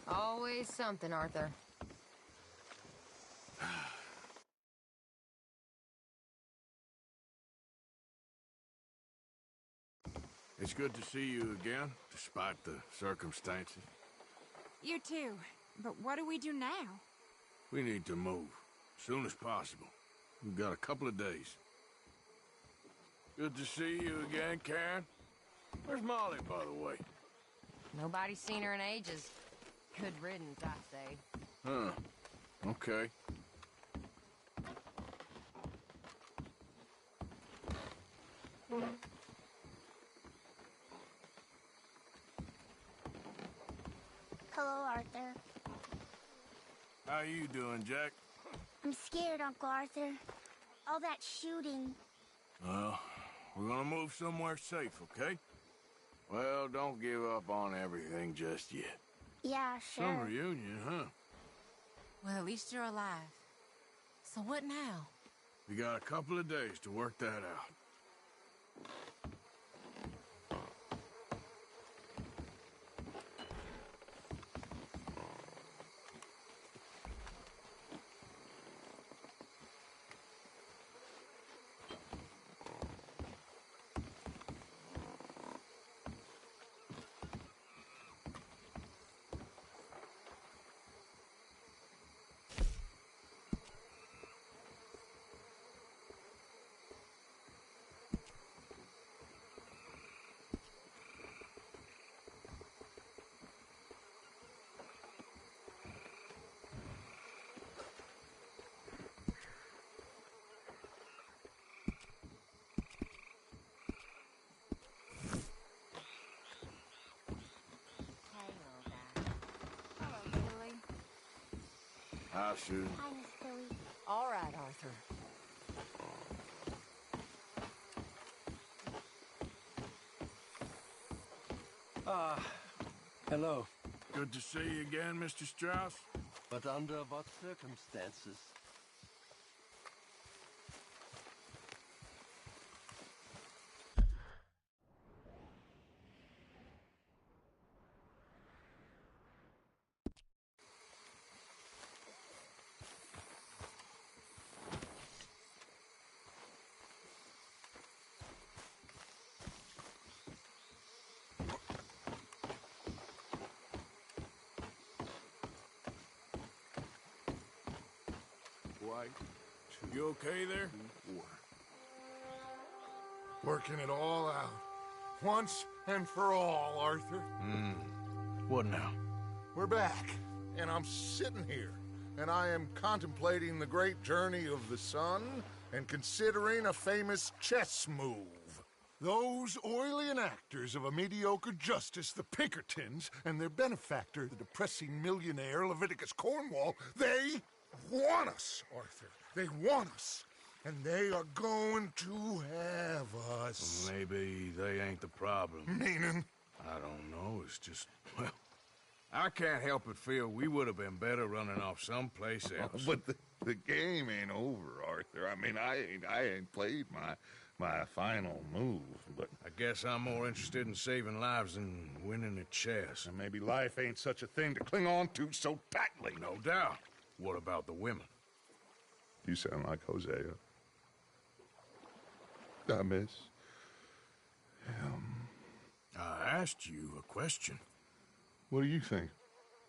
Always something, Arthur. It's good to see you again, despite the circumstances. You too. But what do we do now? We need to move, as soon as possible. We've got a couple of days. Good to see you again, Karen. Where's Molly, by the way? Nobody's seen her in ages. Good riddance, I say. Huh. Okay. Hello, Arthur. How you doing, Jack? I'm scared, Uncle Arthur. All that shooting. Well, we're gonna move somewhere safe, okay? Well, don't give up on everything just yet. Yeah, Some sure. reunion, huh? Well, at least you're alive. So what now? We got a couple of days to work that out. Hey, little guy. Hello, Billy. Hi, Susan. Hi, Miss Billy. All right, Arthur. Hello. Good to see you again, Mr. Strauss. But under what circumstances? White. You okay there? Working it all out. Once and for all, Arthur. What now? We're back, and I'm sitting here, and I am contemplating the great journey of the sun and considering a famous chess move. Those oily enactors of a mediocre justice, the Pinkertons, and their benefactor, the depressing millionaire Leviticus Cornwall, they want us, Arthur. They want us. And they are going to have us. Maybe they ain't the problem. Meaning? I don't know. It's just, well, I can't help but feel we would have been better running off someplace else. But the game ain't over, Arthur. I mean, I ain't played my final move, but I guess I'm more interested in saving lives than winning at chess. maybe life ain't such a thing to cling on to so tightly. No doubt. What about the women? You sound like Hosea. I miss him. I asked you a question. What do you think?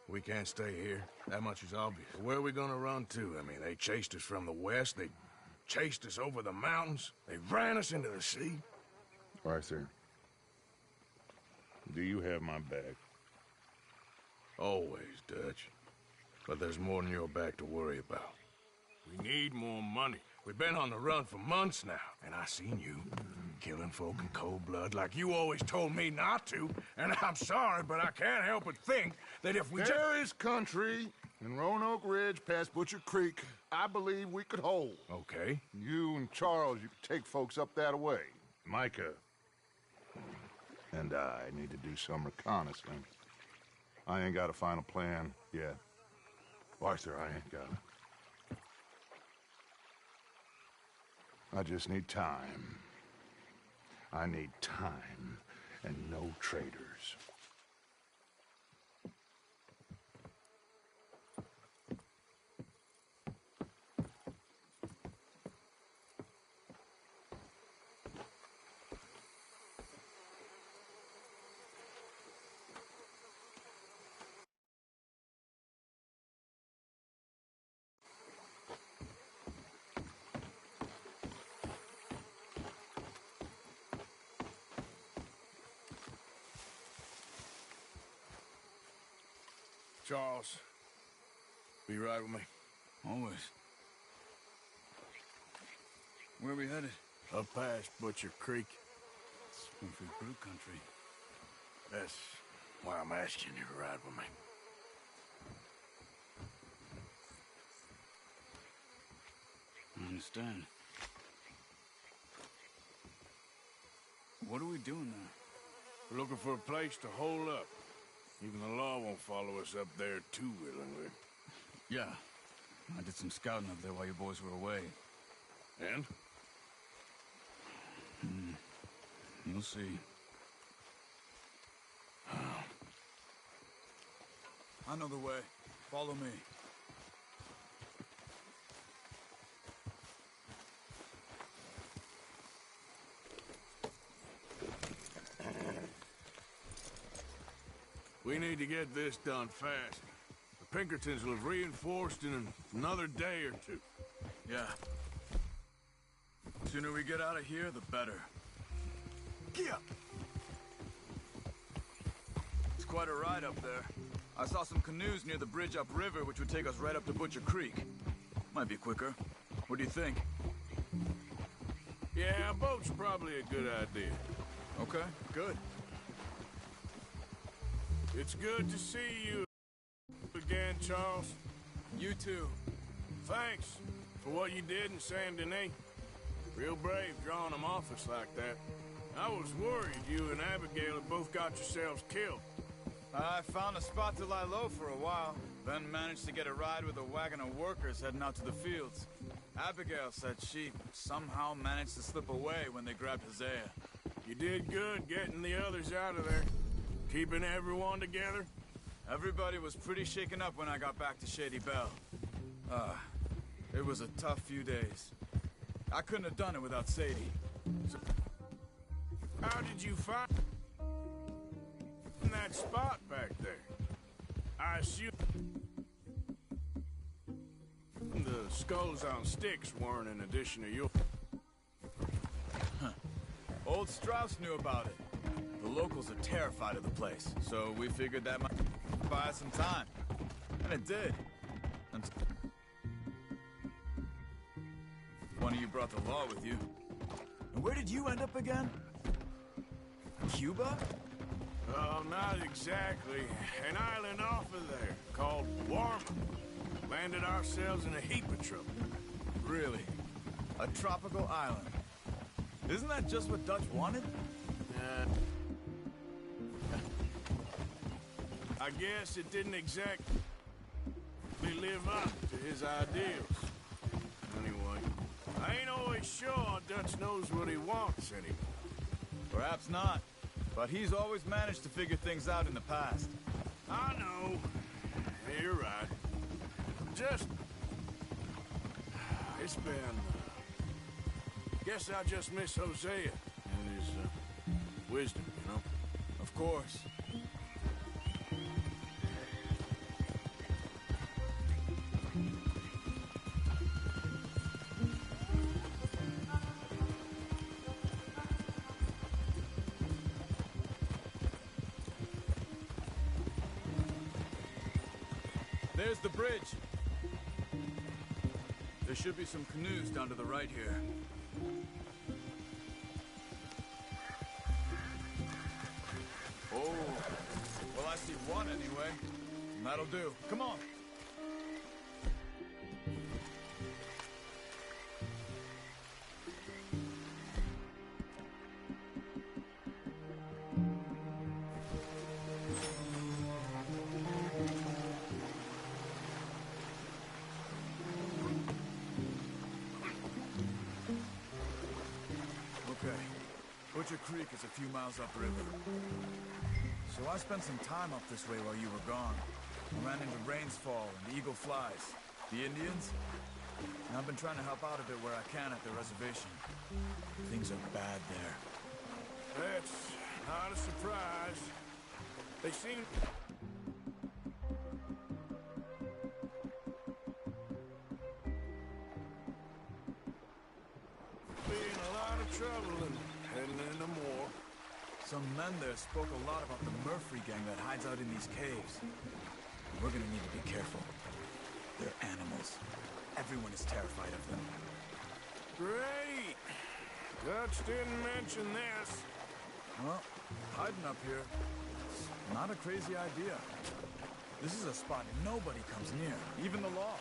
We can't stay here. That much is obvious. Where are we gonna run to? I mean, they chased us from the west. They chased us over the mountains. They ran us into the sea. Arthur, do you have my back? Always, Dutch. But there's more than your back to worry about. We need more money. We've been on the run for months now, and I seen you killing folk in cold blood like you always told me not to, and I'm sorry, but I can't help but think that if we There is country in Roanoke Ridge past Butcher Creek I believe we could hold. Okay. You and Charles, you could take folks up that way. Micah and I need to do some reconnaissance. I ain't got a final plan yet. Arthur, I ain't got it. I just need time. I need time and no traitors. Charles, be right with me. Always. Where are we headed? Up past Butcher Creek. Springfield Brew Country. That's why I'm asking you to ride with me. I understand. What are we doing there? We're looking for a place to hole up. Even the law won't follow us up there too willingly. Yeah. I did some scouting up there while you boys were away. And? You'll see. I know the way. Follow me. We need to get this done fast. The Pinkertons will have reinforced in another day or two. Yeah. Sooner we get out of here, the better. Yeah. It's quite a ride up there. I saw some canoes near the bridge upriver, which would take us right up to Butcher Creek. Might be quicker. What do you think? Yeah, a boat's probably a good idea. Okay, good. It's good to see you again, Charles. You too. Thanks for what you did in Saint Denis. Real brave drawing them off us like that. I was worried you and Abigail had both got yourselves killed. I found a spot to lie low for a while, then managed to get a ride with a wagon of workers heading out to the fields. Abigail said she somehow managed to slip away when they grabbed Hosea. You did good getting the others out of there. Keeping everyone together? Everybody was pretty shaken up when I got back to Shady Belle. It was a tough few days. I couldn't have done it without Sadie. So, how did you find that spot back there? I assume the skulls on sticks weren't an addition to yours. Old Strauss knew about it. The locals are terrified of the place, so we figured that might buy us some time. And it did. Until one of you brought the law with you. And where did you end up again? Cuba? Oh, not exactly. An island off of there, called Warmer. Landed ourselves in a heap of trouble. Really? A tropical island? Isn't that just what Dutch wanted? I guess it didn't exactly live up to his ideals. Anyway, I ain't always sure Dutch knows what he wants anymore. Perhaps not. But he's always managed to figure things out in the past. I know. Yeah, you're right. Just... It's been... Guess I just miss Hosea and his wisdom, you know? Of course. There's the bridge. There should be some canoes down to the right here. Oh, well, I see one anyway. That'll do. Come on. Butcher Creek is a few miles upriver. So I spent some time up this way while you were gone. I ran into Rainsfall and the Eagle Flies. The Indians? And I've been trying to help out a bit where I can at the reservation. Things are bad there. That's not a surprise. They seem... be in a lot of trouble and heading into more. Some men there spoke a lot about the Murphy gang that hides out in these caves. We're gonna need to be careful. They're animals. Everyone is terrified of them. Great! Dutch didn't mention this. Well, hiding up here, it's not a crazy idea. This is a spot nobody comes near, even the law.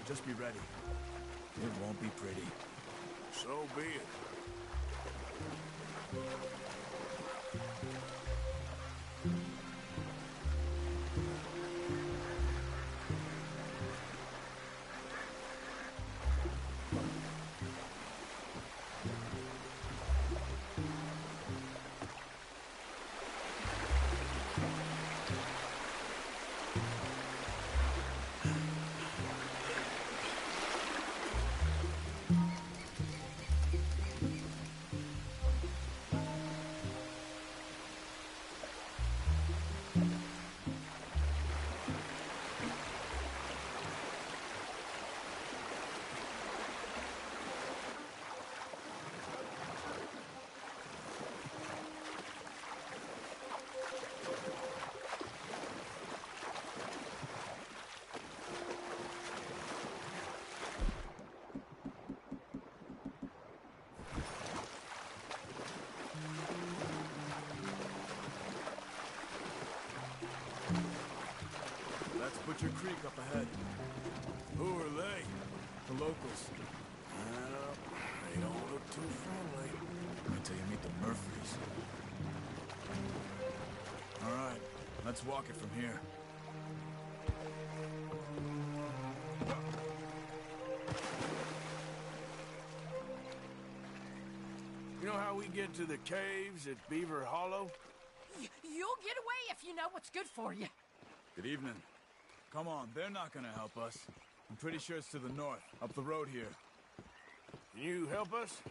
Just be ready. It won't be pretty. So be it. Butcher Creek up ahead. Who are they? The locals. Well, they don't look too friendly. Until you meet the Murphys. All right, let's walk it from here. You know how we get to the caves at Beaver Hollow? You'll get away if you know what's good for you. Good evening. Come on, they're not gonna help us. I'm pretty sure it's to the north, up the road here. Can you help us?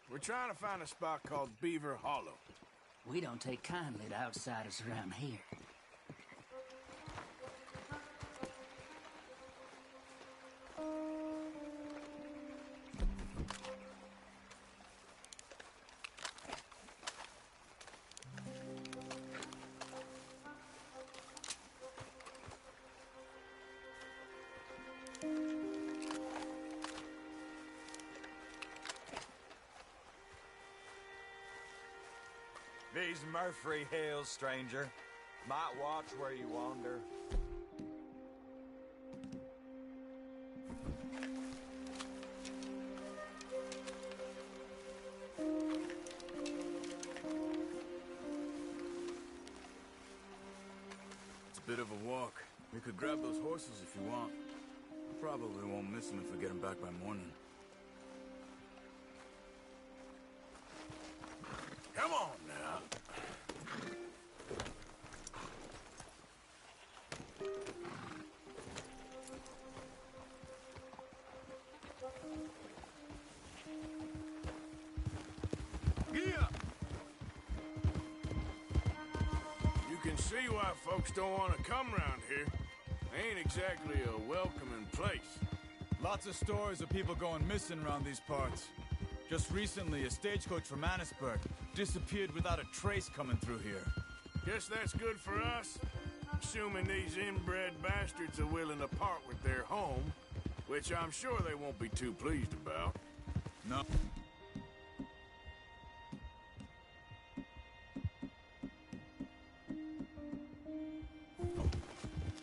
We're trying to find a spot called Beaver Hollow. We don't take kindly to outsiders around here. These Murphy Hills, stranger. Might watch where you wander. It's a bit of a walk. We could grab those horses if you want. Probably won't miss them if we get them back by morning. Come on now. Yeah. You can see why folks don't want to come around here. Ain't exactly a welcoming place. Lots of stories of people going missing around these parts. Just recently, a stagecoach from Annisburg disappeared without a trace coming through here. Guess that's good for us. Assuming these inbred bastards are willing to part with their home, which I'm sure they won't be too pleased about. No.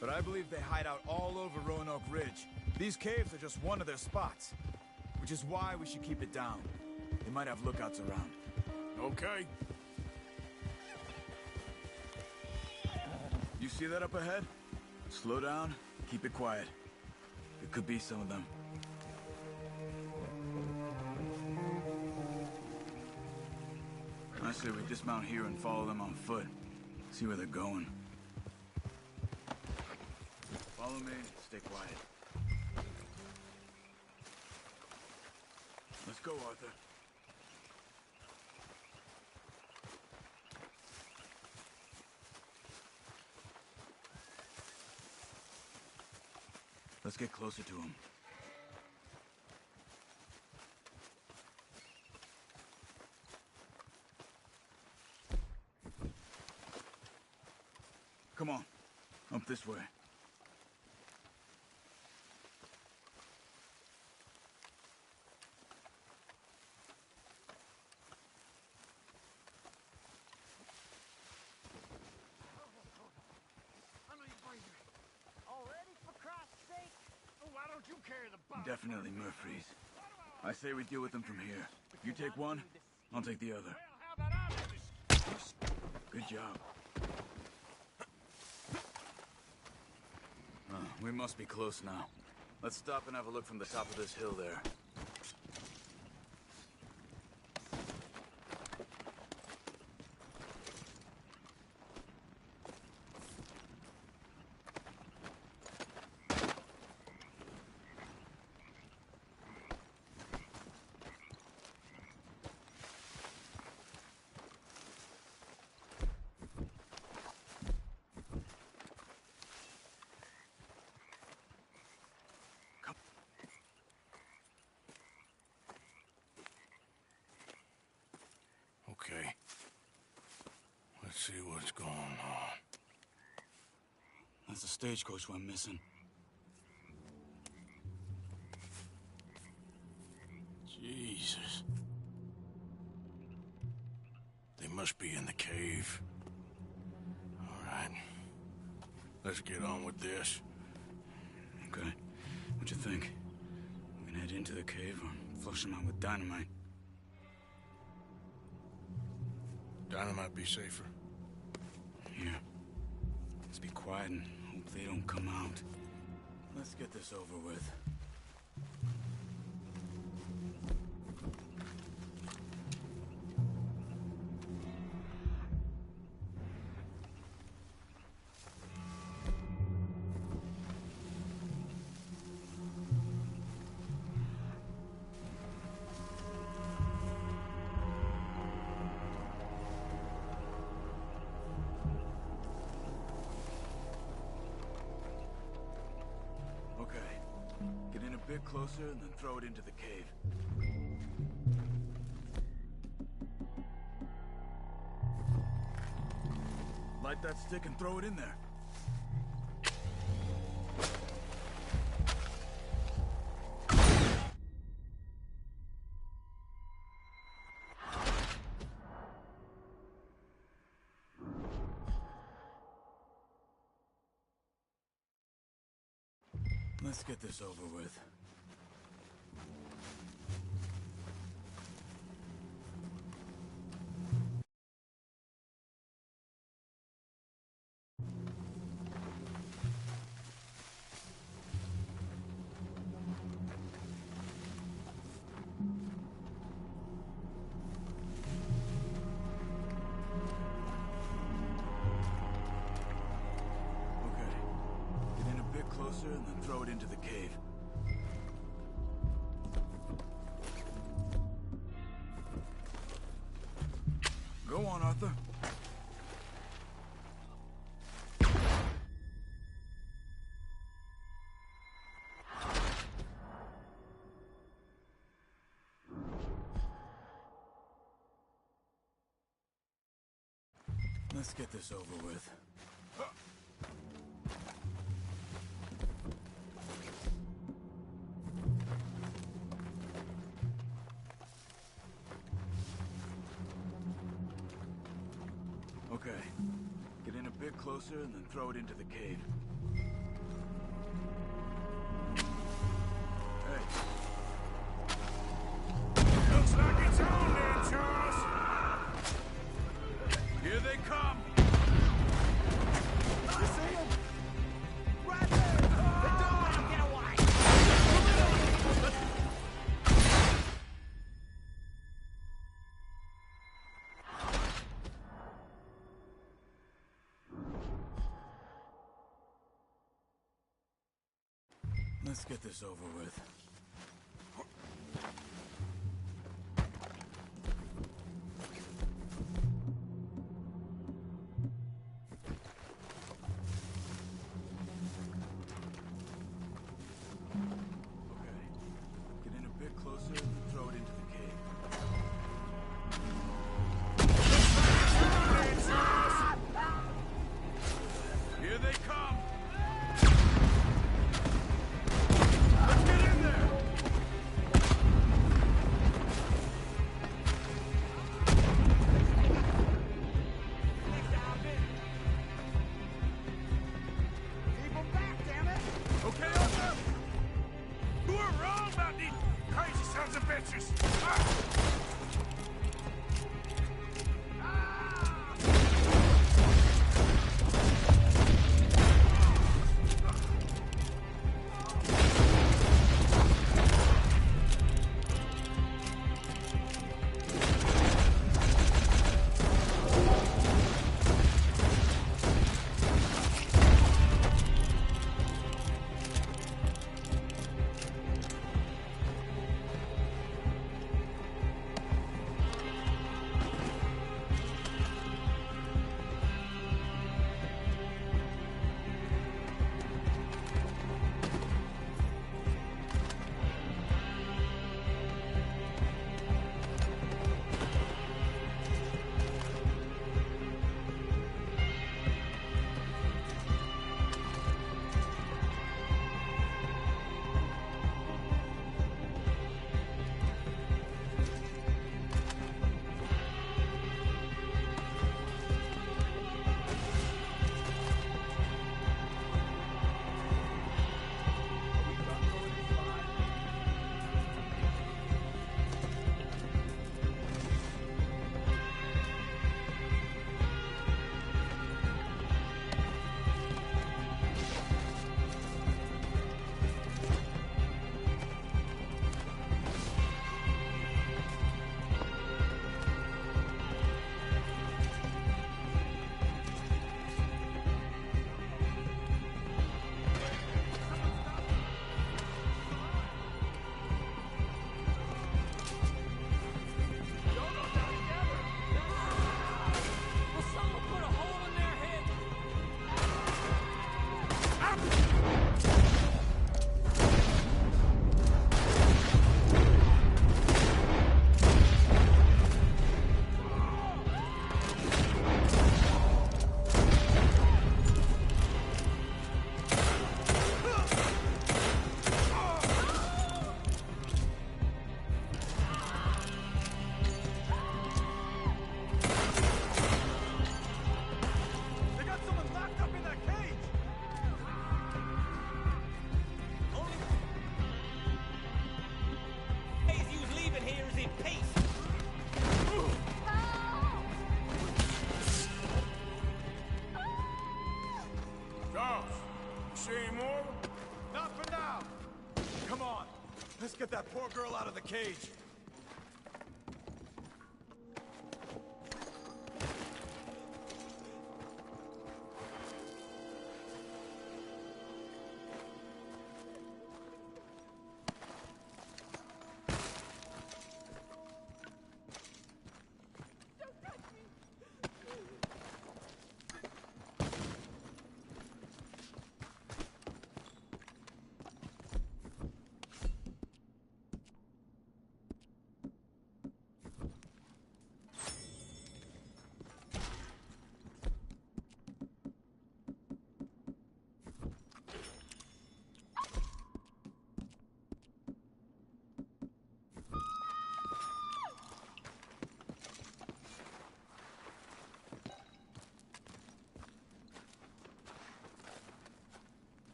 But I believe they hide out all over Roanoke Ridge. These caves are just one of their spots, which is why we should keep it down. They might have lookouts around. Okay. You see that up ahead? Slow down, keep it quiet. It could be some of them. I say we dismount here and follow them on foot. See where they're going. Follow me, stay quiet. Let's go, Arthur. Let's get closer to him. Come on, up this way. Definitely Murphy's. I say we deal with them from here. You take one, I'll take the other. Good job. We must be close now. Let's stop and have a look from the top of this hill there. Okay. Let's see what's going on. That's the stagecoach went missing. Jesus. They must be in the cave. All right. Let's get on with this. Okay. What you think? We can head into the cave or flush them out with dynamite? Dynamite be safer. Here. Let's be quiet and hope they don't come out. Let's get this over with. Get in a bit closer and then throw it into the cave. Light that stick and throw it in there. Let's get this over with. Closer and then throw it into the cave. Go on, Arthur. Let's get this over with. Okay. Get in a bit closer and then throw it into the cave. Hey. Looks like it's on there, Charles! Here they come! You see him? Right there! Don't let him get away! Let's get this over with. Okay. Get in a bit closer and then throw it into the cave. Here they come! Let's get in there! get that poor girl out of the cage.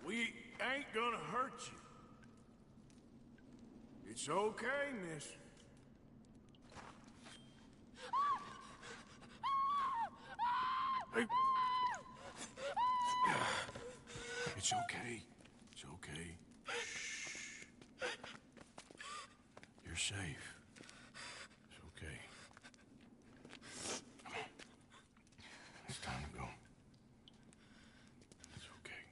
We ain't gonna hurt you. It's okay, miss. Hey. It's okay. It's okay. Shh. You're safe. It's okay. Come on. It's time to go. It's okay.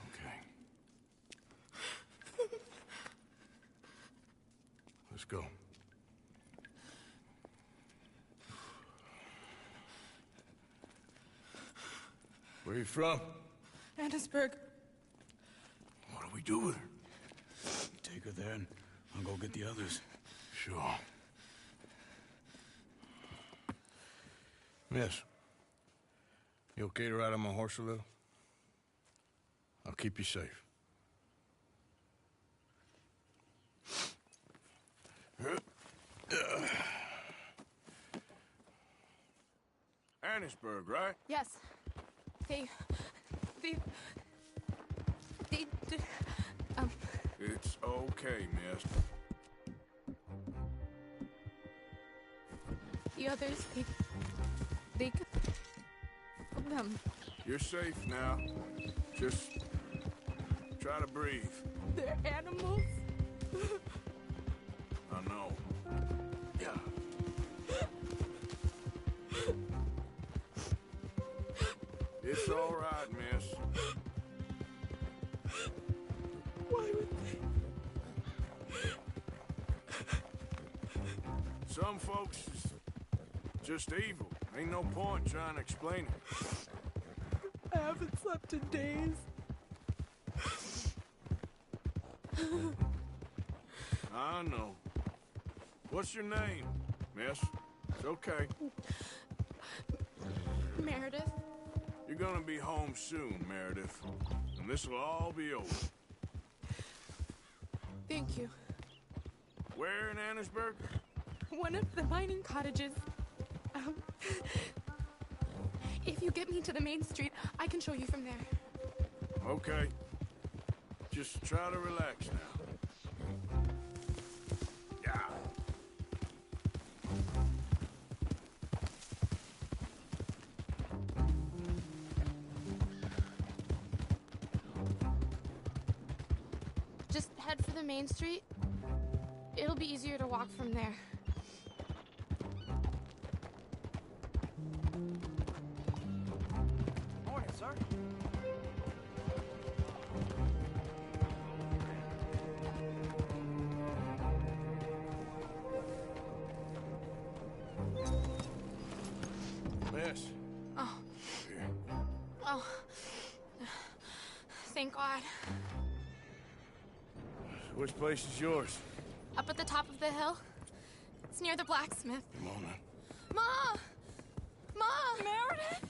Okay. Let's go. Where are you from? Annisburg. What do we do with her? Take her there and I'll go get the others. Sure. Miss, you okay to ride on my horse a little? I'll keep you safe. Annisburg, right? Yes. They... It's okay, miss. The others, they killed them. You're safe now. Just try to breathe. They're animals. I know. Yeah. It's all right, miss. Why would they? Some folks is just evil. Ain't no point trying to explain it. I haven't slept in days. I know. What's your name, miss? It's okay. Meredith? You're gonna be home soon, Meredith. And this'll all be over. Thank you. Where in Annisburg? One of the mining cottages. If you get me to the main street, I can show you from there. Okay. Just try to relax now. Yeah. Just head for the main street. It'll be easier to walk from there. Morning, sir. Miss. Oh. Here. Oh. Thank God. Which place is yours? Up at the top of the hill. It's near the blacksmith. Come on, then. Ma! Ma! Meredith!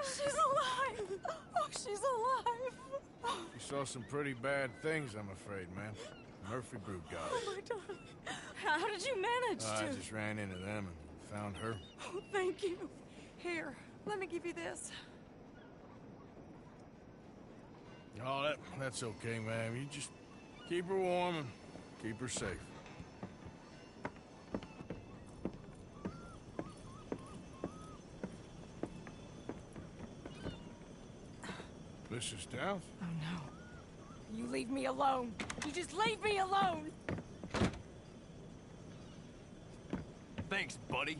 She's alive! Oh, she's alive! You saw some pretty bad things, I'm afraid, man. Murphy Brood got Oh, it. my darling. How did you manage I just ran into them and found her. Oh, thank you. Here, let me give you this. Oh, that's okay, ma'am. You just keep her warm and keep her safe. Malicious doubt? Oh no. You leave me alone. You just leave me alone. Thanks, buddy.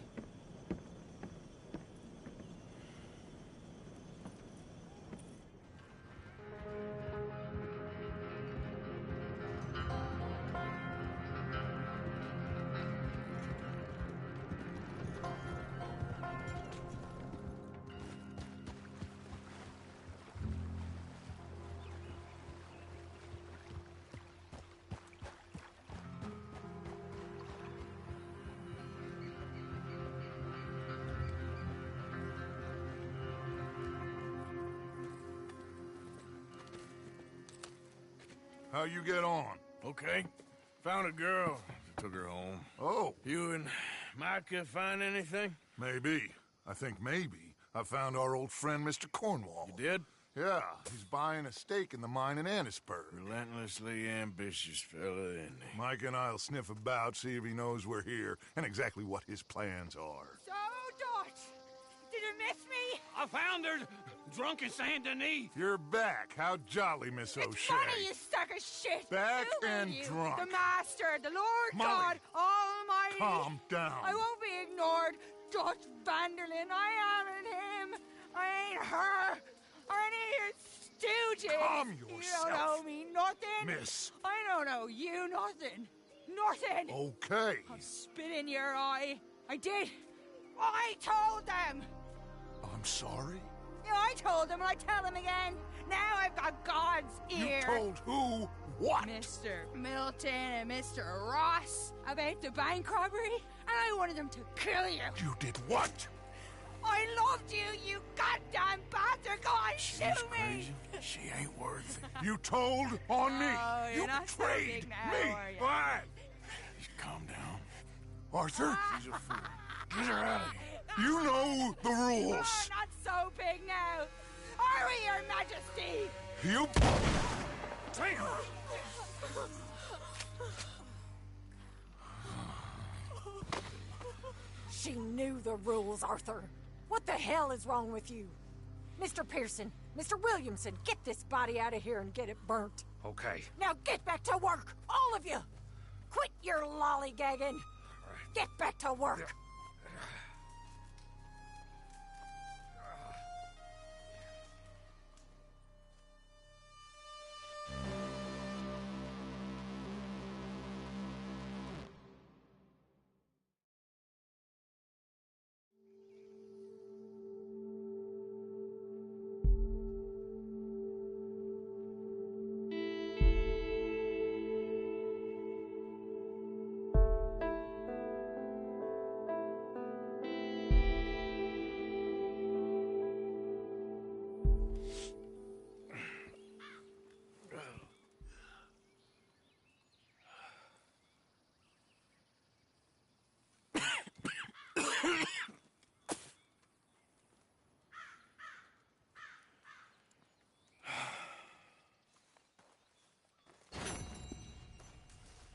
How you get on? Okay. Found a girl. Took her home. Oh, You and Micah find anything? maybe. I think maybe. I found our old friend, Mr. Cornwall. You did? Yeah, he's buying a stake in the mine in Annisburg. Relentlessly ambitious fella, isn't he? Mike and I'll sniff about, see if he knows we're here, and exactly what his plans are. So, Dot, did you miss me? I found her drunk in Saint Denis. You're back. How jolly, Miss O'Shea. It's funny, you sack of shit. Back Who are and you? drunk. The Master, the Lord Molly. God Almighty. Calm down. I won't be ignored. Dutch Vanderlyn, I am him. I ain't her. Or any of your stooges. Calm You yourself. don't owe me nothing. Miss. I don't owe you nothing. Nothing. Okay. I'll spit in your eye. I did. I told them. I'm sorry? Yeah, I told them and I tell them again. Now I've got God's ear. You told who what? Mr. Milton and Mr. Ross about the bank robbery, and I wanted them to kill you. You did what? I loved you, you goddamn bastard! Go on, She's shoot me! crazy. She ain't worth it. You told on me. Oh, you're You not so betrayed big now, me. are you? What? Just calm down. Arthur, She's a fool. Get her out of here. you know the Oh, rules. not so big now. Are we, Your Majesty? You... Damn! She knew the rules, Arthur. What the hell is wrong with you? Mr. Pearson, Mr. Williamson, get this body out of here and get it burnt. Okay. Now get back to work, all of you! Quit your lollygagging! Get back to work!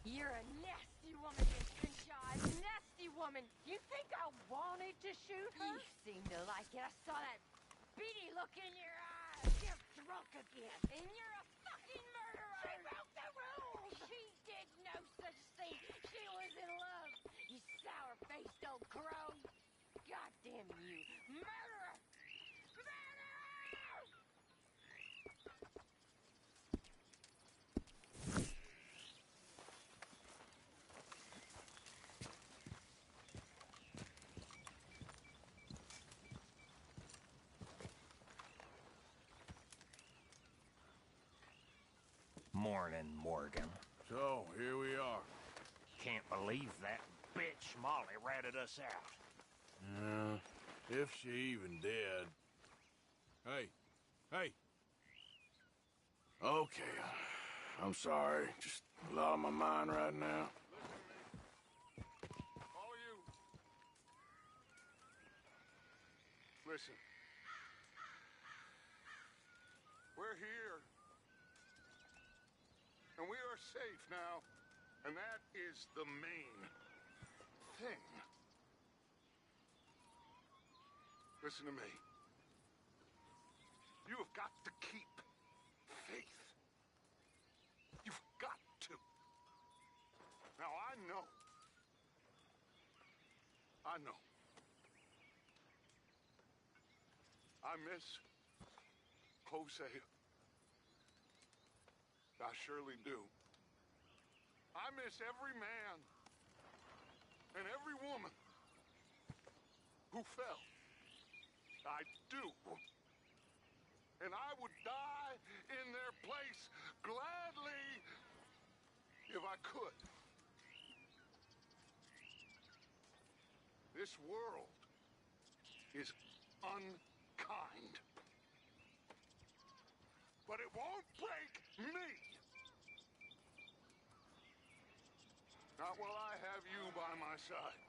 You're a nasty woman, Miss Crenshaw. A nasty woman. You think I wanted to shoot her? You seem to like it. I saw that beady look in your eyes. You're drunk again. And you're a fucking murderer. She broke the rules. She did no such thing. She was in love. You sour-faced old crow. Goddamn you. Murderer! Murderer! Morning, Morgan. So, here we are. Can't believe that bitch Molly ratted us out. If she even did. Hey. Hey. Okay. I'm sorry. Just a lot on my mind right now. All of you. Listen. We're here. And we are safe now. And that is the main thing. Listen to me. You have got to keep I know. I miss Hosea. I surely do. I miss every man and every woman who fell. I do. And I would die in their place gladly if I could. This world is unkind. But it won't break me. Not while I have you by my side.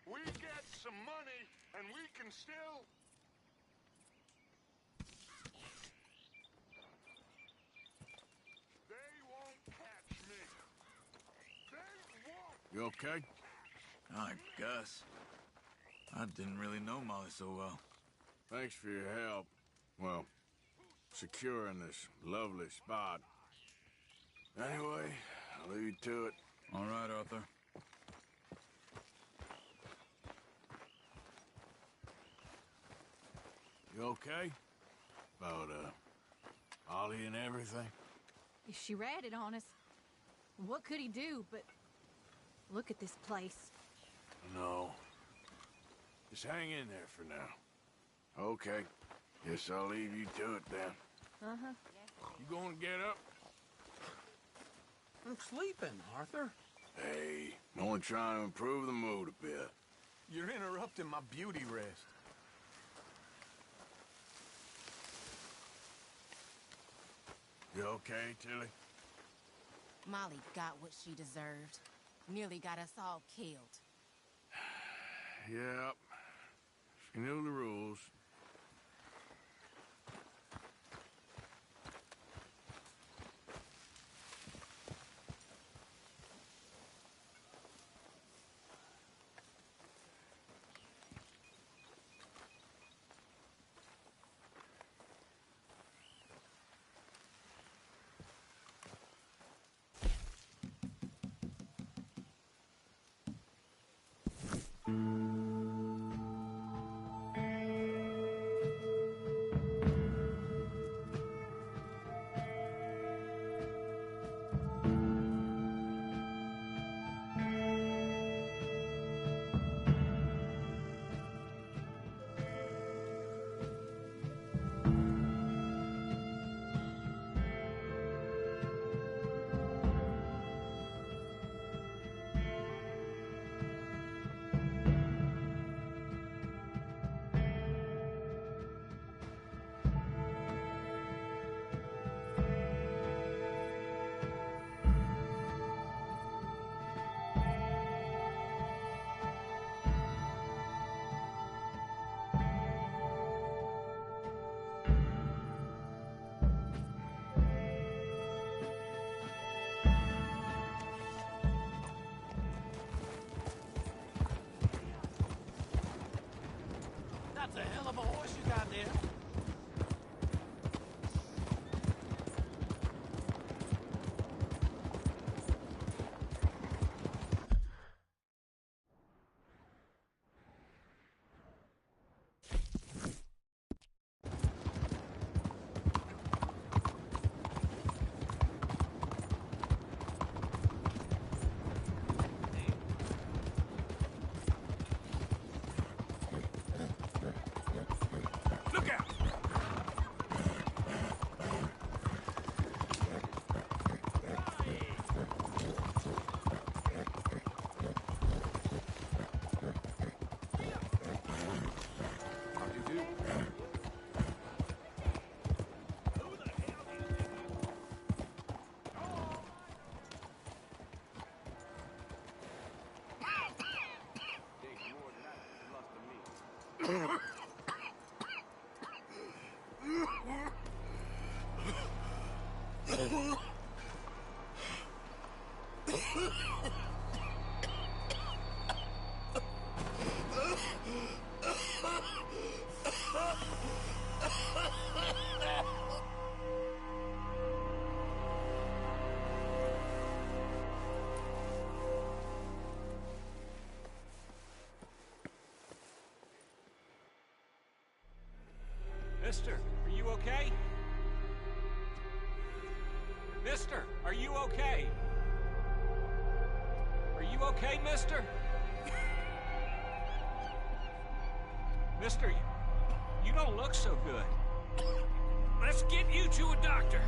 We get some money and we can still... They won't catch me. They won't. You okay? I guess. I didn't really know Molly so well. Thanks for your help. Well, securing this lovely spot. Anyway, I'll leave you to it. All right, Arthur. You okay? About, Ollie and everything? She ratted on us. What could he do but look at this place? No. Just hang in there for now. Okay. Guess I'll leave you to it then. Uh-huh. You gonna get up? I'm sleeping, Arthur. Hey, I'm only trying to improve the mood a bit. You're interrupting my beauty rest. You okay, Tilly? Molly got what she deserved. Nearly got us all killed. Yep. She knew the rules. That's a hell of a horse you got there. Mister, are you okay? Mister, are you okay? Are you okay, mister? Mister, you don't look so good. Let's get you to a doctor.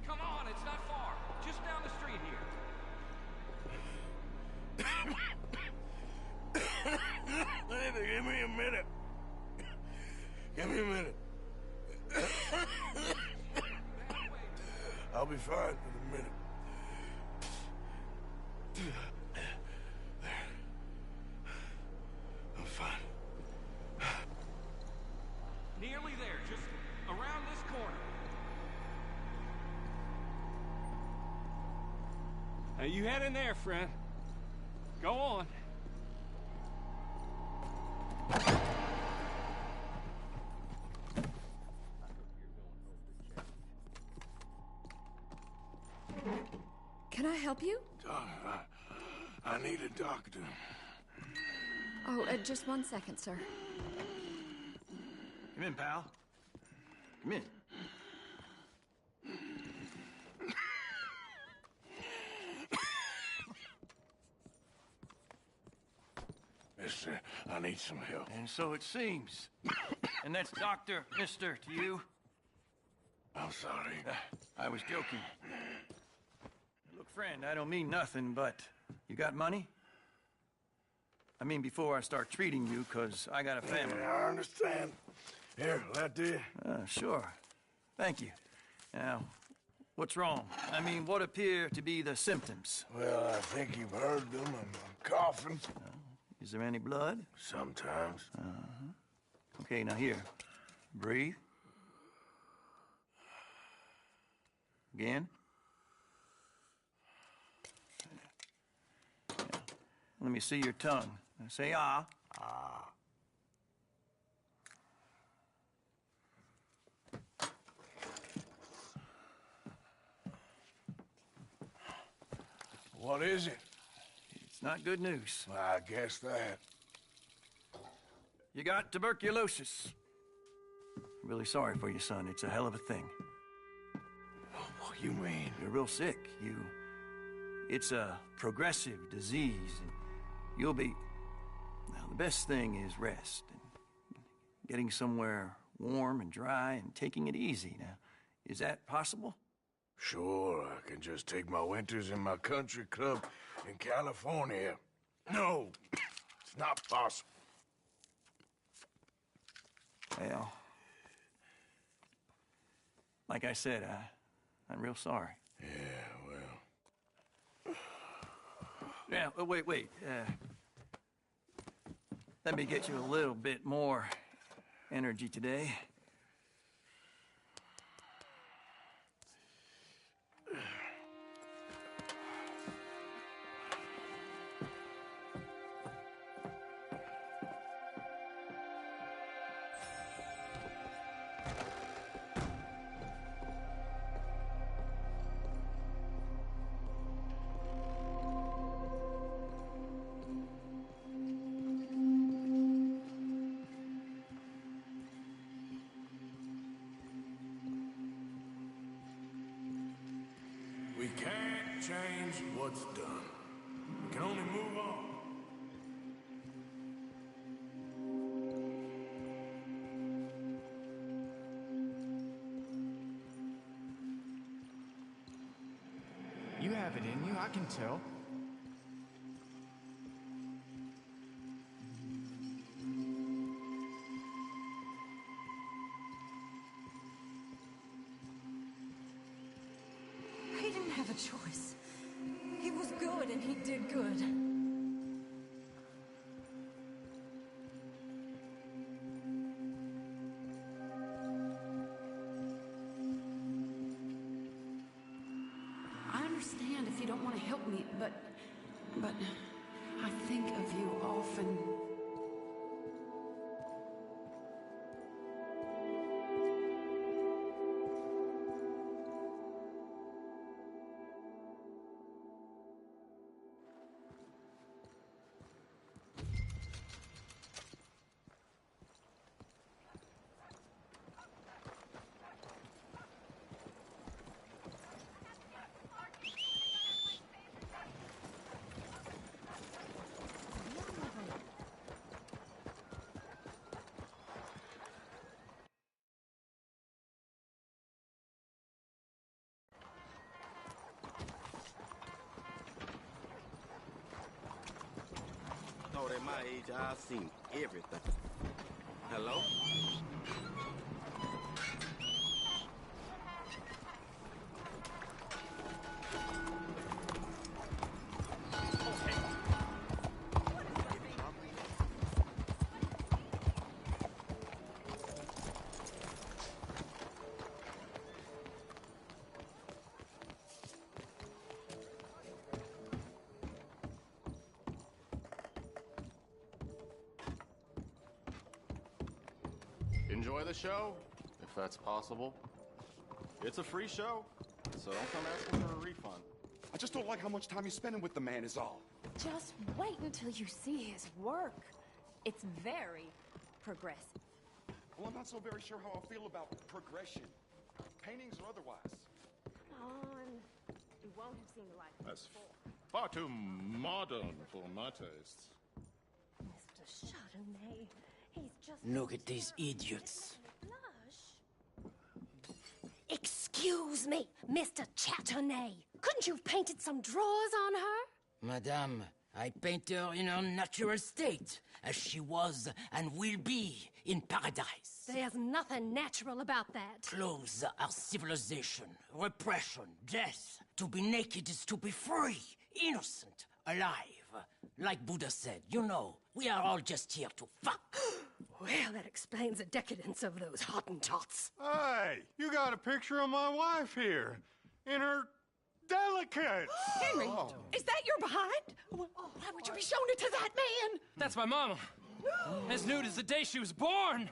Come on, it's not far. Just down the street here. Give me a minute. Give me a minute. I'll be fine in a minute. There. I'm fine. Nearly there, just around this corner. Now you head in there, friend. Go on. Can I help you? I need a doctor. Oh, just 1 second, sir. Come in, pal. Come in. Mister, I need some help. And so it seems. And that's Dr. Mister to you? I'm sorry. I was joking. Look, friend, I don't mean nothing, but you got money? I mean, before I start treating you, 'cause I got a family. Yeah, I understand. Here, that do? Sure. Thank you. Now, what's wrong? I mean, what appear to be the symptoms? Well, I think you've heard them. I'm coughing. Is there any blood? Sometimes. Okay, now here. Breathe. Again. Let me see your tongue. Now say ah. Ah. What is it? It's not good news. Well, I guess that. You got tuberculosis. Really sorry for you, son. It's a hell of a thing. What you mean? You're real sick. It's a progressive disease, and you'll be... Now, the best thing is rest, and getting somewhere warm and dry, and taking it easy. Now, is that possible? Sure, I can just take my winters in my country club in California. No, it's not possible. Well, like I said, I'm real sorry. Yeah, well... Yeah, wait. Let me get you a little bit more energy today. We can't change what's done. We can only move on. You have it in you, I can tell. He didn't have a choice. He was good and he did good. I understand if you don't want to help me, but I think of you often. thought at my age I've seen everything. Hello? Enjoy the show, if that's possible. It's a free show, so don't come asking for a refund. I just don't like how much time you're spending with the man is all. Just wait until you see his work. It's very progressive. Well, I'm not so very sure how I feel about progression. Paintings or otherwise. Come on. You won't have seen the light That's before. far too modern for my tastes. Mr. Chardonnay, he's just... Look at these idiots. Excuse me, Mr. Chardonnay. Couldn't you have painted some drawers on her? Madame, I paint her in her natural state, as she was and will be in paradise. There's nothing natural about that. Clothes are civilization, repression, death. To be naked is to be free, innocent, alive. Like Buddha said, you know, we are all just here to fuck. Well, that explains the decadence of those Hottentots. Hey, you got a picture of my wife here, in her delicates. Henry, is that your behind? Why would you be showing it to that man? That's my mama. As nude as the day she was born.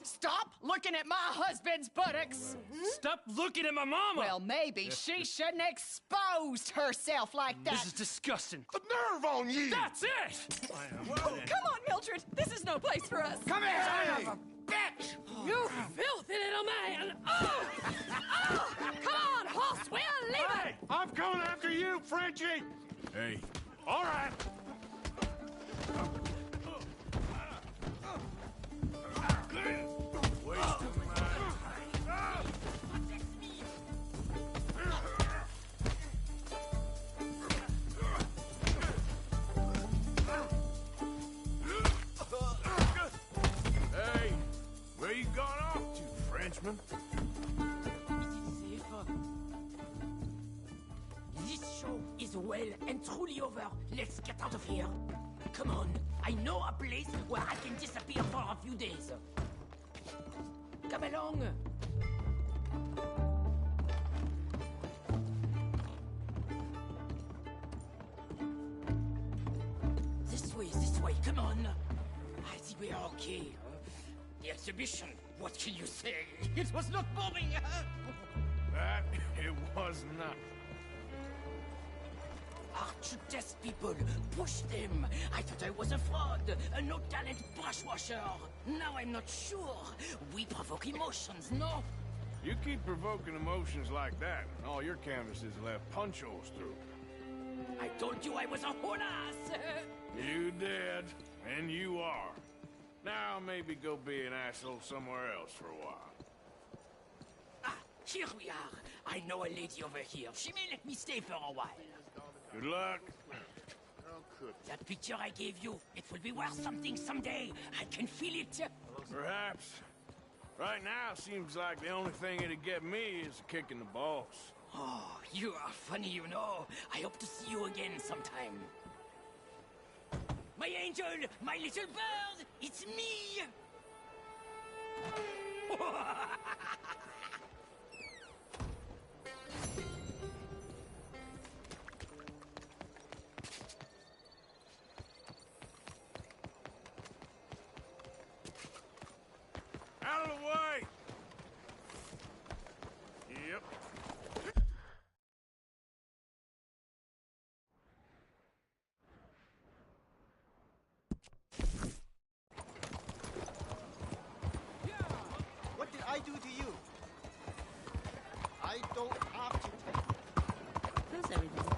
Stop looking at my husband's buttocks. Stop looking at my mama. Well, maybe she shouldn't have exposed herself like that. This is disgusting. The nerve on you! That's it! Oh, come on, Mildred. This is no place for us. Come here, son of a bitch! You filthy little man! Oh! Oh! Come on, horse, we'll leave Hey, it! I'm coming after you, Frenchie! Hey. All right. Hey, where you gone off to, Frenchman? This show is well and truly over. Let's get out of here. Come on, I know a place where I can disappear for a few days. Come along. This way, come on. I think we are okay. The exhibition, what can you say? It was not boring, huh? That it was not. Arch test people, push them. I thought I was a fraud, a no-talent brushwasher. Now I'm not sure. We provoke emotions, no? You keep provoking emotions like that, and all your canvases left punch holes through. I told you I was a whole ass. You did, and you are. Now maybe go be an asshole somewhere else for a while. Ah, here we are. I know a lady over here. She may let me stay for a while. Good luck. That picture I gave you, it will be worth something someday. I can feel it. Perhaps. Right now, seems like the only thing it'd get me is a kick in the balls. Oh, you are funny, you know. I hope to see you again sometime. My angel, my little bird, it's me! Out of the way! Yep. What did I do to you? I don't have to take... How's everything?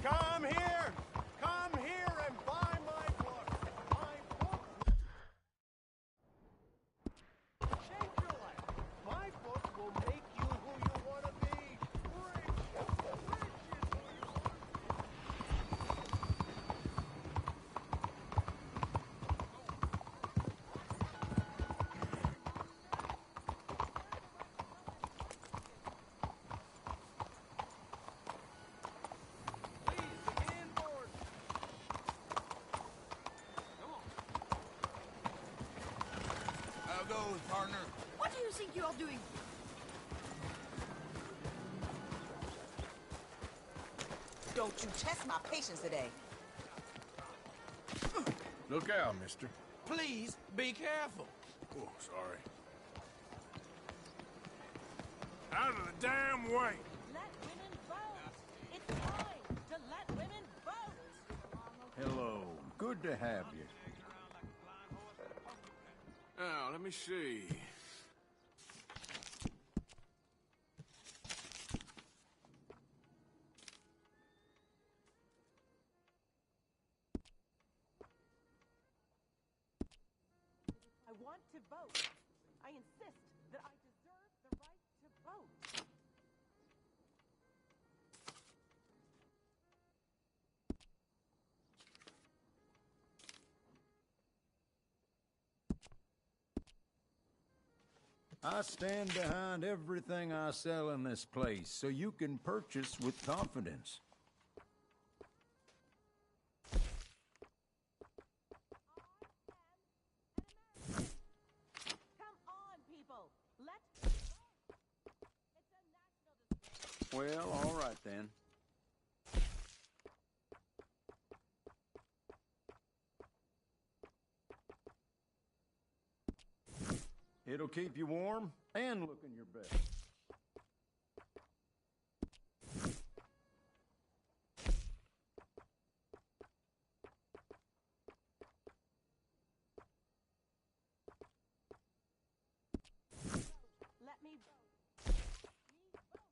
Come here! Come here and buy my book! My book will change your life. My book will make you who you want to be. Rich! Rich is who you want to be. goes, partner. What do you think you are doing? Don't you test my patience today. Look out, mister. Please, be careful. Oh, sorry. Out of the damn way! Let women vote. It's time to let women vote. Hello. Good to have you. Now, let me see. I want to vote. I insist that I deserve the right to vote. I stand behind everything I sell in this place, so you can purchase with confidence. Come on, people. Let's vote. It's a national disgrace. Well, all right then. It'll keep you warm and looking your best. Let me vote. Let me vote.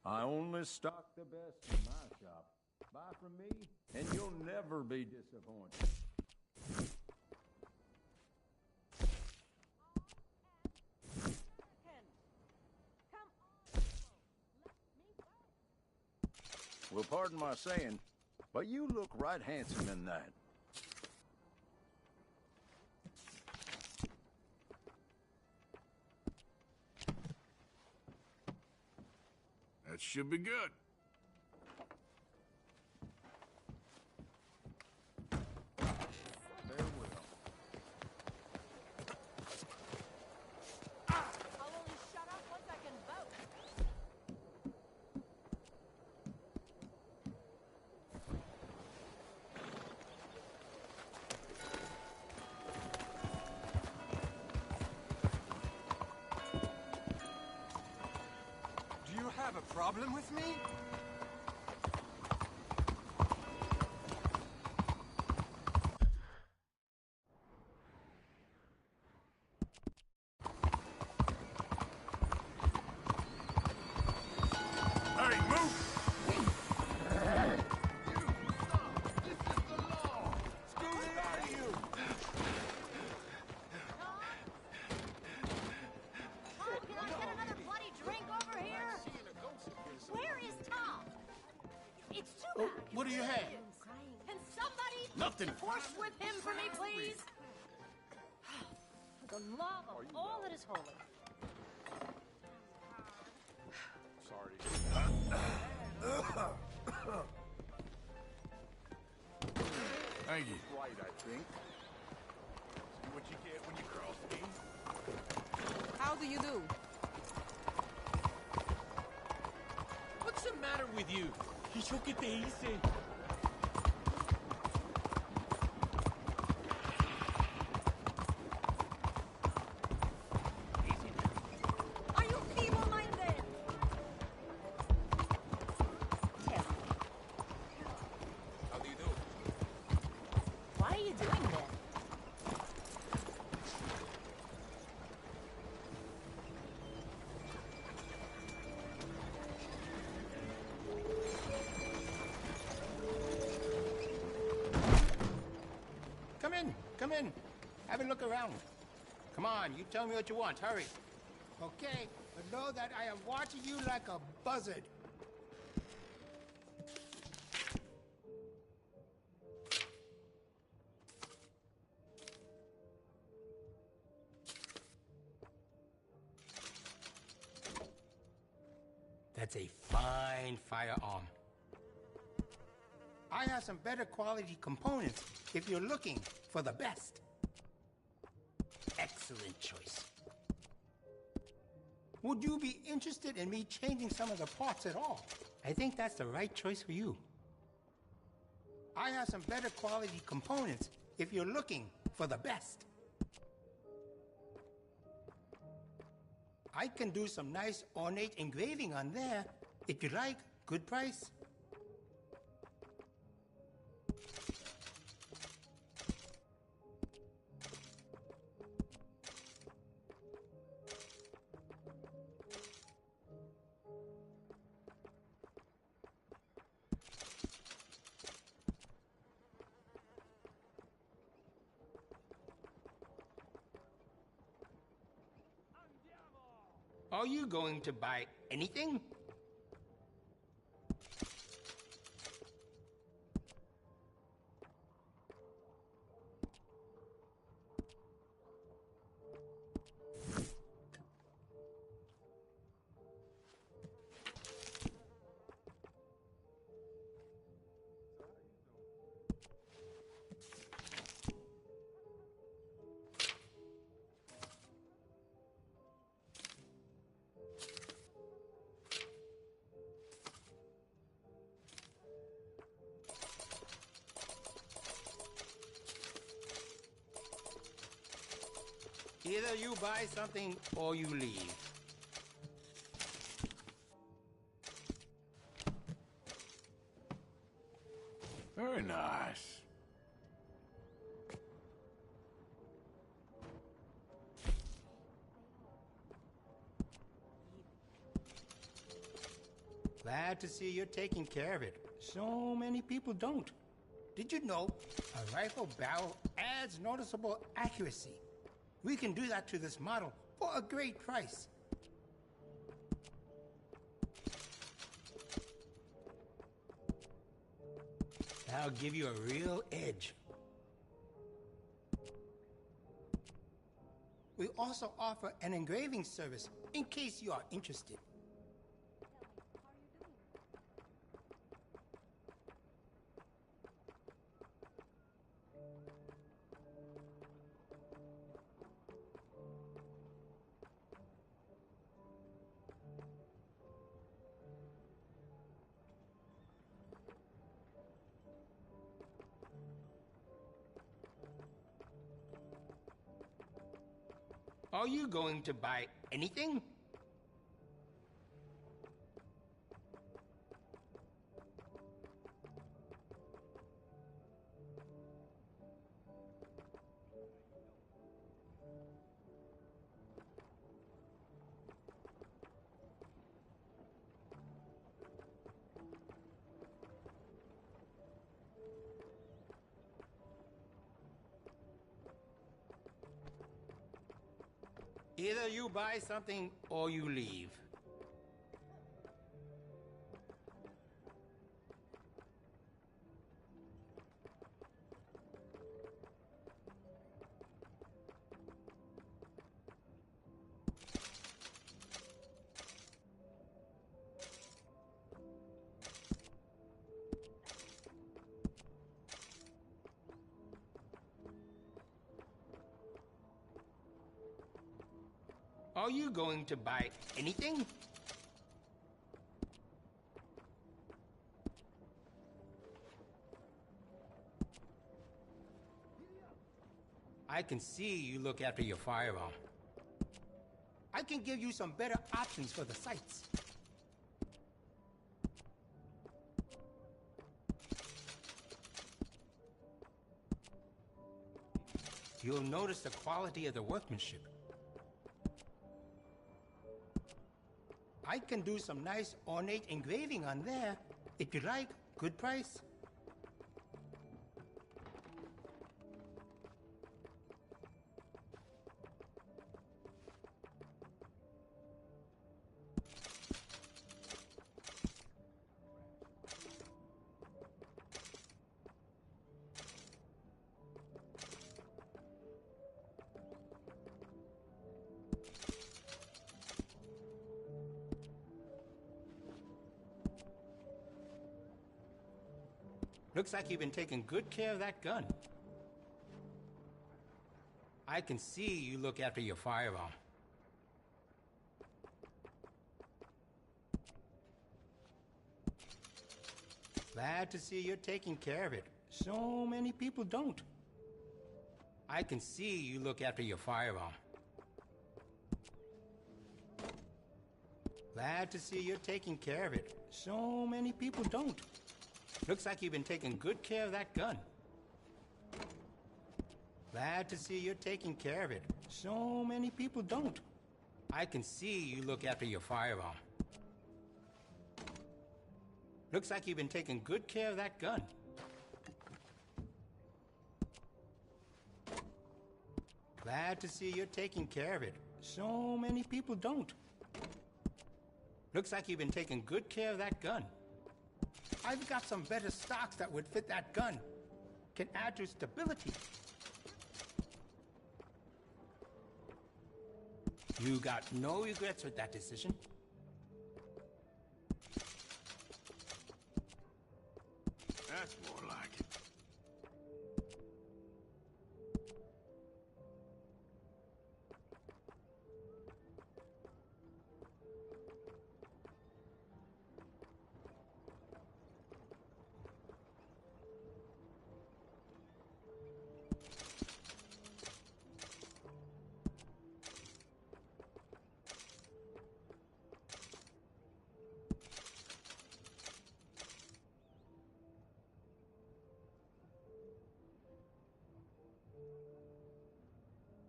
I only stock the best in my shop. Buy from me, and you'll never be disappointed. American. Come on, people. Let me vote. Well, pardon my saying, but you look right handsome in that. That should be good. I'll only shut up once I can vote. Do you have a problem with me? Hey, move! Tom, can I get another bloody drink over here? Where is Tom? It's too bad. What do you have? Can somebody Nothing. horse with him for me, please? For the love of all that is holy. Sorry. Thank you. Right, I think. See what you get when you cross me? How do you do? What's the matter with you? ¿Y yo qué te hice? Are you feeble-minded? How do you do? Why are you doing this? Come in, come in. Have a look around. Come on, you tell me what you want. Hurry. Okay, but know that I am watching you like a buzzard. That's a fine firearm. I have some better quality components if you're looking for the best. Excellent choice. Would you be interested in me changing some of the parts at all? I think that's the right choice for you. I have some better quality components if you're looking for the best. I can do some nice ornate engraving on there if you like. Good price. Are you going to buy anything? Either you buy something or you leave. Very nice. Glad to see you're taking care of it. So many people don't. Did you know a rifle barrel adds noticeable accuracy? We can do that to this model for a great price. That'll give you a real edge. We also offer an engraving service in case you are interested. Are you going to buy anything? Either you buy something or you leave. Are you going to buy anything? I can see you look after your firearm. I can give you some better options for the sights. You'll notice the quality of the workmanship. I can do some nice ornate engraving on there if you like. Good price. Looks like you've been taking good care of that gun. I can see you look after your firearm. Glad to see you're taking care of it. So many people don't. I can see you look after your firearm. Glad to see you're taking care of it. So many people don't. Looks like you've been taking good care of that gun. Glad to see you're taking care of it. So many people don't. I can see you look after your firearm. Looks like you've been taking good care of that gun. Glad to see you're taking care of it. So many people don't. Looks like you've been taking good care of that gun. I've got some better stocks that would fit that gun. Can add to stability. You got no regrets with that decision. That's more like it.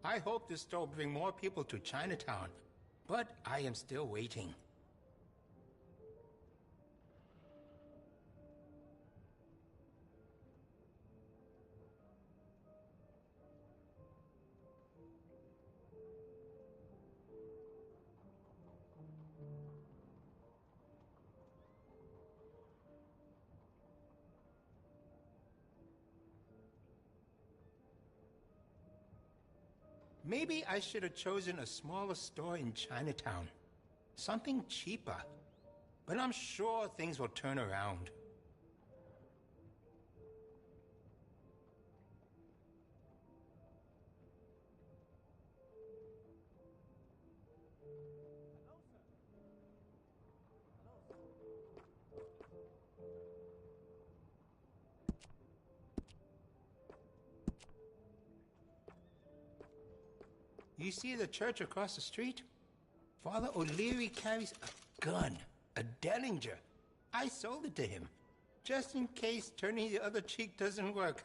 I hope this store will bring more people to Chinatown, but I am still waiting. Maybe I should have chosen a smaller store in Chinatown. Something cheaper. But I'm sure things will turn around. You see the church across the street? Father O'Leary carries a gun, a Derringer. I sold it to him, just in case turning the other cheek doesn't work.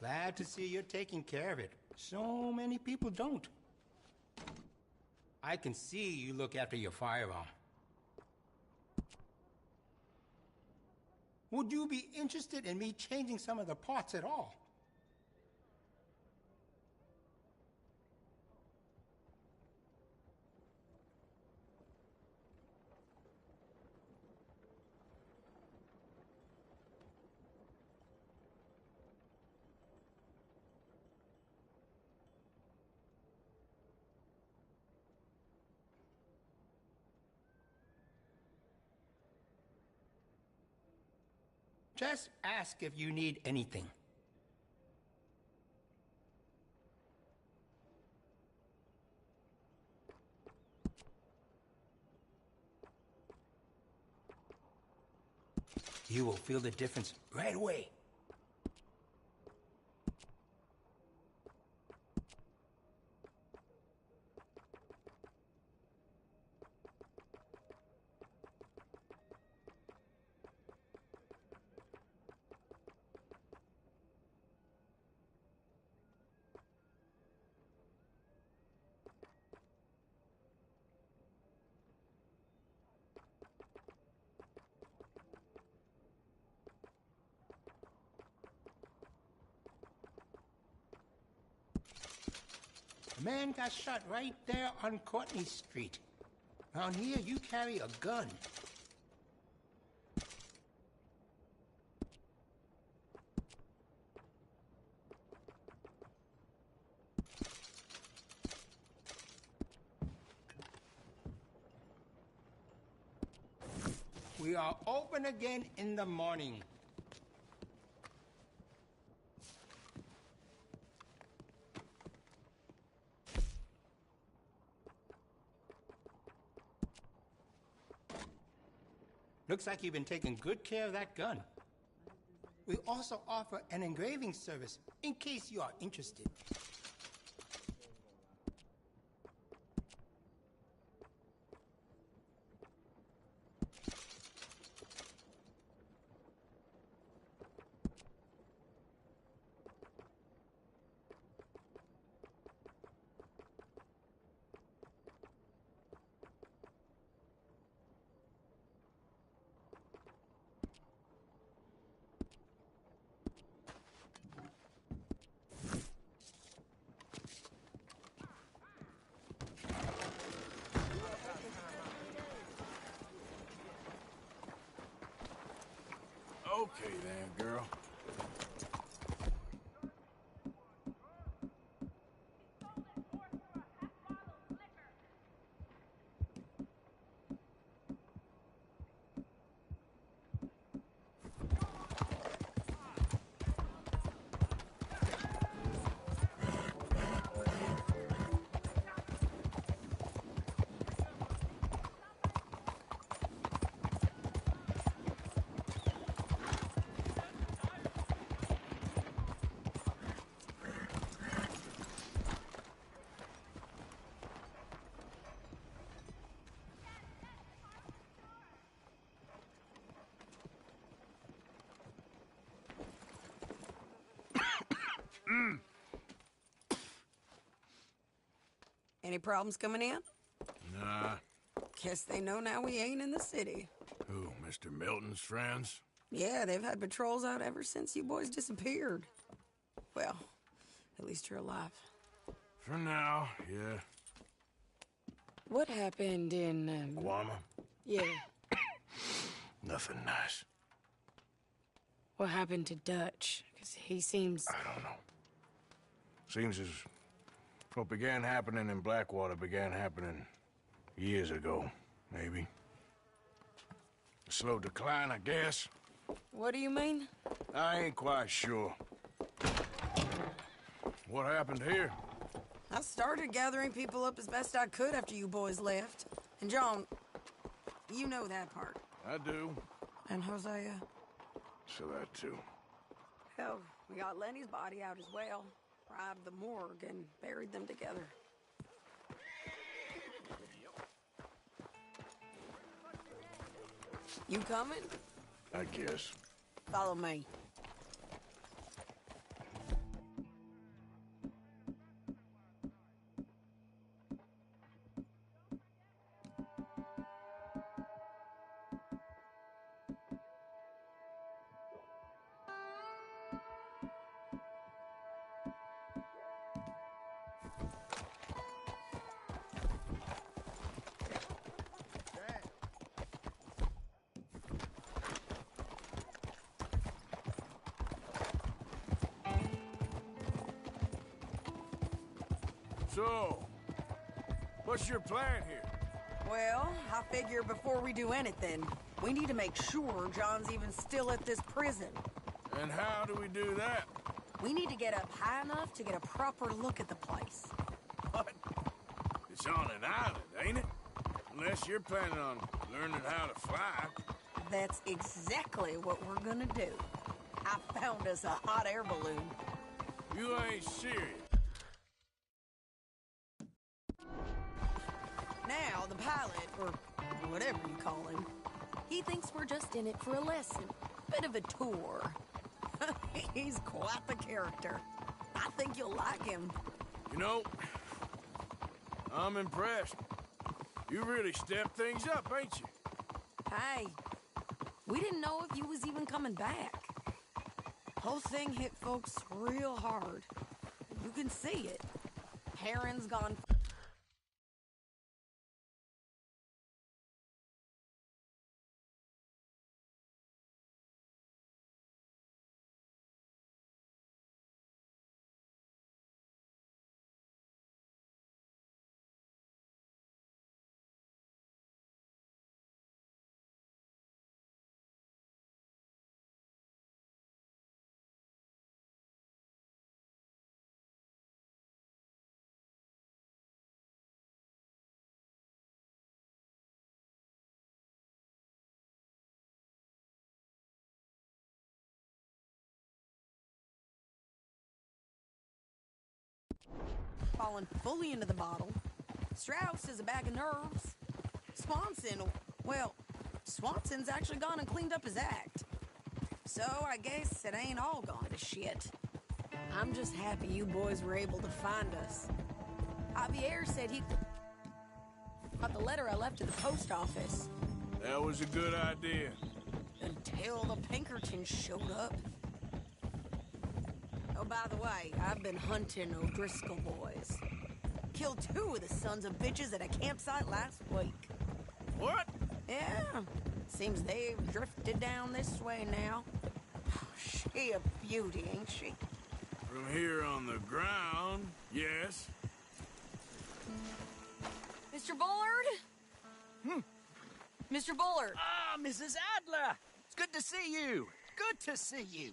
Glad to see you're taking care of it. So many people don't. I can see you look after your firearm. Would you be interested in me changing some of the parts at all? Just ask if you need anything. You will feel the difference right away. A man got shot right there on Courtney Street. Around here, you carry a gun. We are open again in the morning. Looks like you've been taking good care of that gun. We also offer an engraving service, in case you are interested. Okay then, girl. Any problems coming in? Nah. Guess they know now we ain't in the city. Who, Mr. Milton's friends? Yeah, they've had patrols out ever since you boys disappeared. Well, at least you're alive. For now, yeah. What happened in, Guama? Yeah. Nothing nice. What happened to Dutch? Because he seems... I don't know. Seems as what began happening in Blackwater began happening years ago, maybe. A slow decline, I guess. What do you mean? I ain't quite sure. What happened here? I started gathering people up as best I could after you boys left. And John, you know that part. I do. And Hosea? So that too. Hell, we got Lenny's body out as well. Robbed the morgue and buried them together. You coming? I guess. Follow me. So, what's your plan here? Well, I figure before we do anything, we need to make sure John's even still at this prison. And how do we do that? We need to get up high enough to get a proper look at the place. What? It's on an island, ain't it? Unless you're planning on learning how to fly. That's exactly what we're gonna do. I found us a hot air balloon. You ain't serious. Now, the pilot, or whatever you call him, he thinks we're just in it for a lesson. Bit of a tour. He's quite the character. I think you'll like him. You know, I'm impressed. You really stepped things up, ain't you? Hey, we didn't know if you was even coming back. Whole thing hit folks real hard. You can see it. Heron's gone. Fallen fully into the bottle. Strauss is a bag of nerves. Swanson's actually gone and cleaned up his act. So I guess it ain't all gone to shit. I'm just happy you boys were able to find us. Javier said he got the letter I left at the post office. That was a good idea. Until the Pinkertons showed up. Oh, by the way, I've been hunting O'Driscoll boys. Killed 2 of the sons of bitches at a campsite last week. What? Yeah. Seems they've drifted down this way now. She a beauty, ain't she? From here on the ground, yes. Mr. Bullard? Mr. Bullard. Ah, Mrs. Adler! It's good to see you. Good to see you.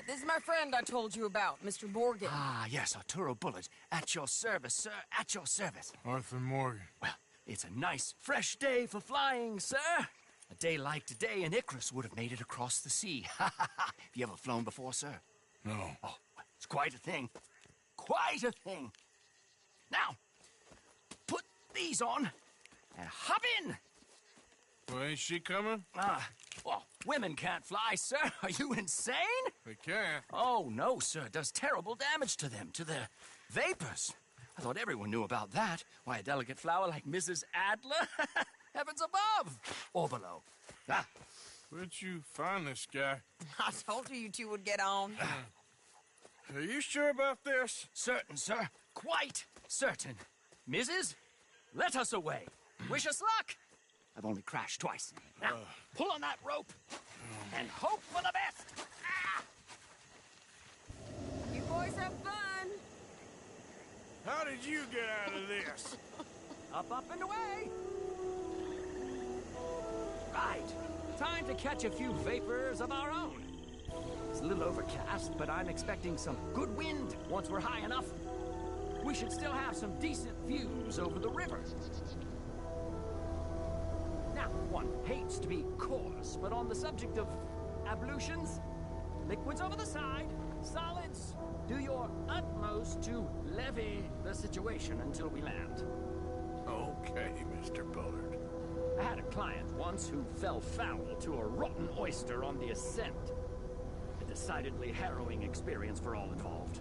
This is my friend I told you about, Mr. Morgan. Ah, yes, Arturo Bullard. At your service, sir. At your service. Arthur Morgan. Well, it's a nice, fresh day for flying, sir. A day like today, an Icarus would have made it across the sea. Have you ever flown before, sir? No. Oh, it's quite a thing. Quite a thing. Now, put these on and hop in. Well, ain't she coming? Well, women can't fly, sir. Are you insane? They can't. Oh, no, sir. It does terrible damage to them, to their vapors. I thought everyone knew about that. Why, a delicate flower like Mrs. Adler? Heavens above! Or below. Where'd you find this guy? I told you two would get on. Are you sure about this? Certain, sir. Quite certain. Mrs., let us away. Wish us luck. I've only crashed twice. Now, pull on that rope and hope for the best. You boys have fun. How did you get out of this? Up, and away. Right. Time to catch a few vapors of our own. It's a little overcast, but I'm expecting some good wind once we're high enough. We should still have some decent views over the river. Now, one hates to be coarse, but on the subject of ablutions, liquids over the side, solids, do your utmost to levy the situation until we land. Okay, Mr. Bullard. I had a client once who fell foul to a rotten oyster on the ascent. A decidedly harrowing experience for all involved.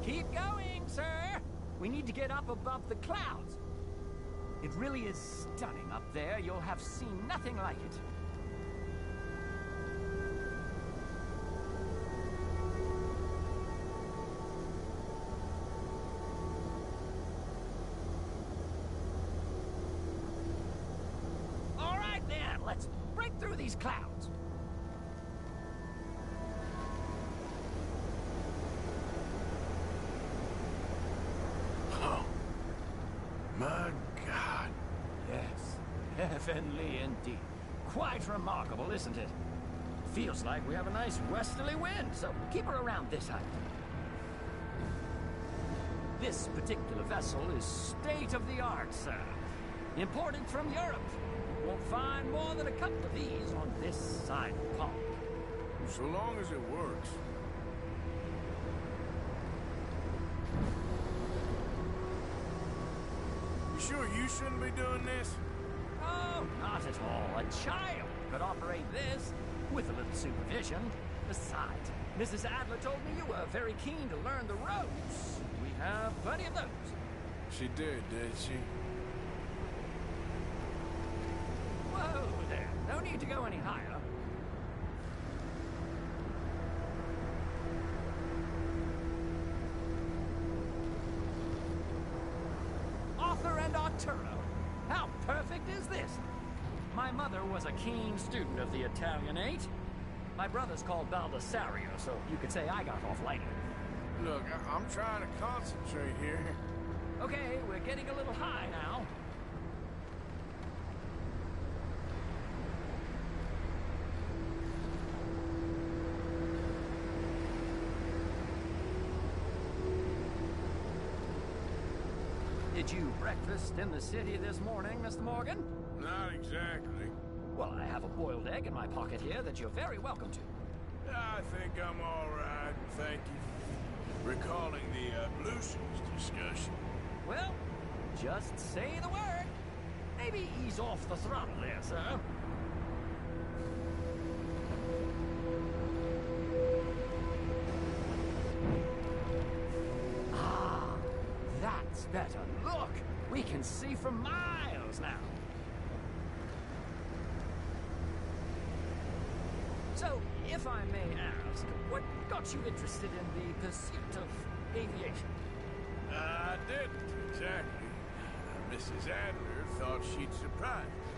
Keep going, sir! We need to get up above the clouds. It really is stunning up there. You'll have seen nothing like it. All right, then. Let's break through these clouds. Oh. My Heavenly indeed. Quite remarkable, isn't it? Feels like we have a nice westerly wind, so keep her around this height. This particular vessel is state-of-the-art, sir. Imported from Europe. Won't find more than a couple of these on this side of the pond. So long as it works. You sure you shouldn't be doing this? Oh, not at all. A child could operate this with a little supervision. Besides, Mrs. Adler told me you were very keen to learn the ropes. We have plenty of those. She did she? Whoa there. No need to go any higher. Arthur and Arturo. How perfect is this? My mother was a keen student of the Italianate. My brother's called Baldessario, so you could say I got off lightly. Look, I'm trying to concentrate here. Okay, we're getting a little high now. Did you breakfast in the city this morning, Mr. Morgan? Not exactly. Well, I have a boiled egg in my pocket here that you're very welcome to. I think I'm all right, thank you. Recalling the ablutions discussion. Well, just say the word. Maybe ease off the throttle there, sir. Ah, that's better. Look, we can see for miles now. So, if I may ask, what got you interested in the pursuit of aviation? I didn't, exactly. Mrs. Adler thought she'd surprise me.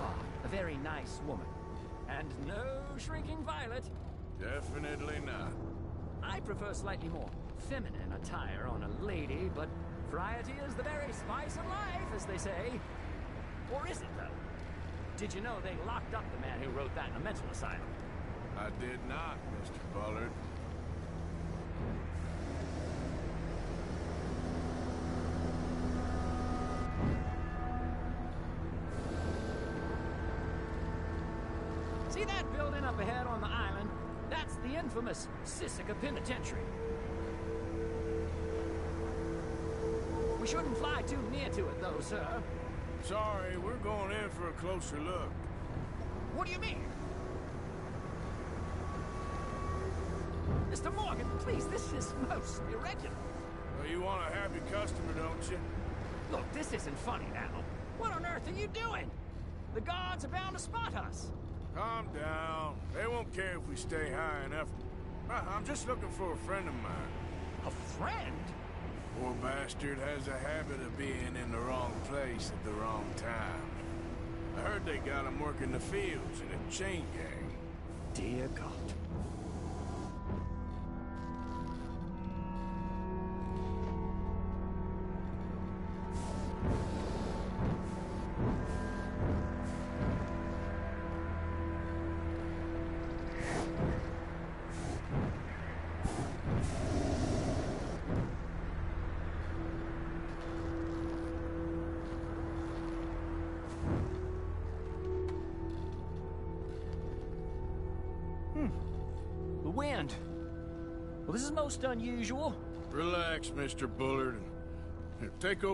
Ah, a very nice woman. And no shrinking violet. Definitely not. I prefer slightly more feminine attire on a lady, but variety is the very spice of life, as they say. Or is it, though? Did you know they locked up the man who wrote that in a mental asylum? I did not, Mr. Bullard. See that building up ahead on the island? That's the infamous Sisika Penitentiary. We shouldn't fly too near to it, though, sir. Sorry, we're going in for a closer look. What do you mean? Mr. Morgan, please, this is most irregular. Well, you want a happy customer, don't you? Look, this isn't funny now. What on earth are you doing? The guards are bound to spot us. Calm down. They won't care if we stay high enough. I'm just looking for a friend of mine. A friend? Poor bastard has a habit of being in the wrong place at the wrong time. I heard they got him working the fields in a chain gang. Dear God. The wind. Well, this is most unusual. Relax, Mr. Bullard. Here, take over.